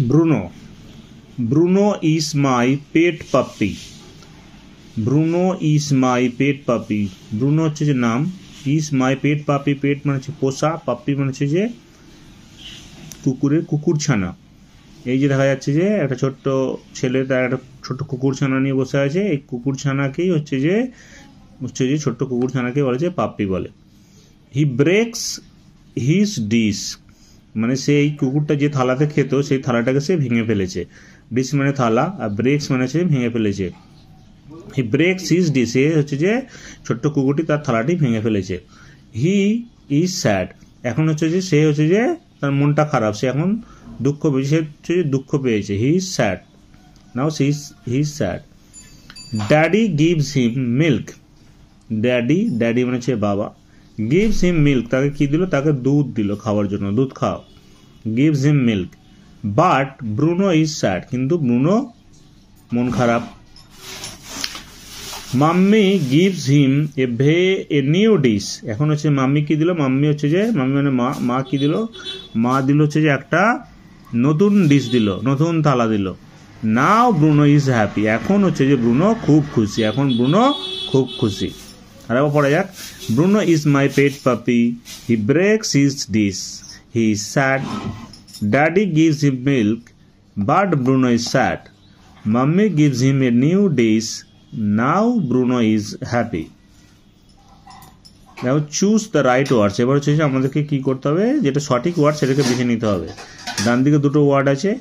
Bruno, Bruno is my pet puppy. Bruno is my pet puppy. Bruno হচ্ছে যে নাম, is my pet পাপি, পেট মানে হচ্ছে পোষা, পাপ্পি মানে হচ্ছে যে কুকুরের কুকুরছানা। এই যে দেখা যাচ্ছে যে একটা ছোট্ট ছেলে তার একটা ছোট্ট কুকুরছানা নিয়ে বসে আছে, এই কুকুরছানাকেই হচ্ছে যে ছোট্ট কুকুরছানাকে বলে যে পাপ্পি বলে। হি ব্রেকস হিজ ডিশ, মানে সেই কুকুরটা যে থালাতে খেত সেই থালাটাকে সে ভেঙে ফেলেছে। ডিশ মানে থালা, আর ব্রেকস মানে হচ্ছে ভেঙে ফেলেছে। হি ব্রেকস হিজ ডিশ, সে হচ্ছে যে ছোট্ট কুকুরটি তার থালাটি ভেঙে ফেলেছে। হি ইজ স্যাড, এখন হচ্ছে যে সে হচ্ছে যে তার মনটা খারাপ, সে এখন দুঃখ পেয়েছে, সে হচ্ছে দুঃখ পেয়েছে। হি is sad, now he is sad. Daddy gives him milk. Daddy, daddy মানে হচ্ছে বাবা। গিভস হিম মিল্ক, তাকে কি দিল? তাকে দুধ দিল খাওয়ার জন্য, দুধ খাও। Gives him milk. But Bruno is sad, কিন্তু ব্রুনো মন খারাপ। Mummy gives him a new dish, এখন হচ্ছে মাম্মি কি দিল? মাম্মি হচ্ছে যে মাম্মি মানে মা, মা কি দিল? মা দিল হচ্ছে যে একটা নতুন ডিশ দিল, নতুন থালা দিল। নাও ব্রুনো ইজ হ্যাপি, এখন হচ্ছে যে ব্রুনো খুব খুশি, এখন ব্রুনো খুব খুশি। আর আবার পড়া যাক। Bruno is my pet puppy, he breaks his dish, he is sad, daddy gives him milk, but Bruno is sad, mummy gives him a new dish, now Bruno is happy. Now choose the right words, এবার হচ্ছে যে আমাদেরকে কি করতে হবে? যেটা সঠিক word সেটাকে বেছে নিতে হবে। ডান দিকে দুটো ওয়ার্ড আছে,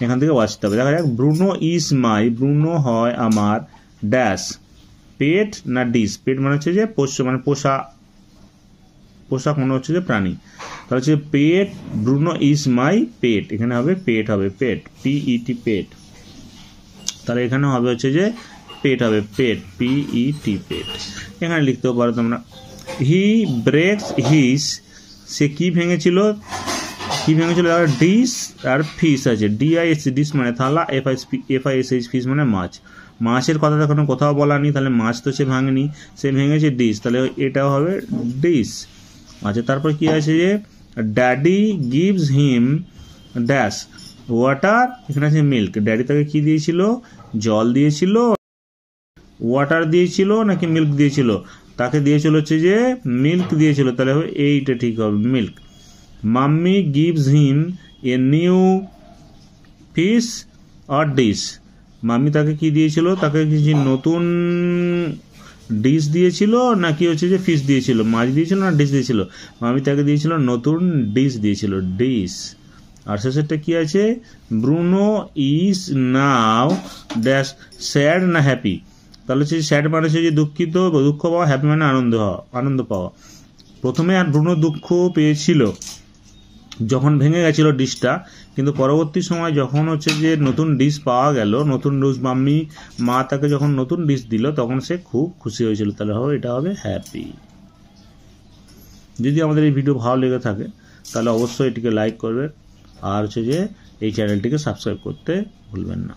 এখান থেকে বাঁচতে হবে। দেখা যাক। ব্রুনো ইজ মাই, ব্রুনো হয় আমার ড্যাশ, পেট না ডিশ? পেট মানে হচ্ছে যে পোষ্য, মানে পোষা, পোষা কোনো হচ্ছে যে প্রাণী, তাহলে হচ্ছে পেট। ব্রুনো ইজ মাই পেট, এখানে হবে পেট, হবে পেট, PET পেট। তাহলে এখানে হবে হচ্ছে যে পেট, হবে পেট, PET পেট। এখানে লিখতেও পারো তোমরা। হি ব্রেকস হিজ, সে কি ভেঙেছিল? কি ভেঙেছিল? ডিশ আর ফিশ আছে, DIS, ডিশ মানে থালা, FISH ফিশ মানে মাছ। মাছের কথা তো কোথাও বলা নেই, তাহলে মাছ তো সে ভাঙেনি, সে ভেঙেছে ডিশ, তাহলে এটাও হবে ডিশ। আচ্ছা, তারপর কি আছে যে daddy gives him dash water, এখানে আছে মিল্ক। ড্যাডি তাকে কি দিয়েছিল? জল দিয়েছিল, ওয়াটার দিয়েছিল নাকি মিল্ক দিয়েছিল? তাকে দিয়েছিল হচ্ছে যে মিল্ক দিয়েছিল, তাহলে হবে এইটা ঠিক হবে, milk. Mummy gives him a new fish or dish, mummy তাকে কি দিয়েছিল? তাকে কিছু নতুন ডিশ দিয়েছিল নাকি হচ্ছে যে ফিশ দিয়েছিল? মাছ দিয়েছিল না ডিশ দিয়েছিল? মাম্মি তাকে দিয়েছিল নতুন ডিশ দিয়েছিল, ডিশ। আর শেষেরটা কি আছে? Bruno is now dash sad না হ্যাপি? তাহলে হচ্ছে স্যাড মানে হচ্ছে যে দুঃখিত, দুঃখ পাওয়া, হ্যাপি মানে আনন্দ হওয়া, আনন্দ পাওয়া। প্রথমে আর ব্রুনো দুঃখ পেয়েছিল যখন ভেঙে গেছিল ডিশটা, কিন্তু পরবর্তী সময় যখন হচ্ছে যে নতুন ডিশ পাওয়া গেল, নতুন ডিশ, মাম্মি মা তাকে যখন নতুন ডিশ দিল তখন সে খুব খুশি হয়েছিল, তাহলে হবে এটা হবে হ্যাপি। যদি আমাদের এই ভিডিও ভালো লেগে থাকে তাহলে অবশ্যই এটিকে লাইক করবেন, আর হচ্ছে যে এই চ্যানেলটিকে সাবস্ক্রাইব করতে ভুলবেন না।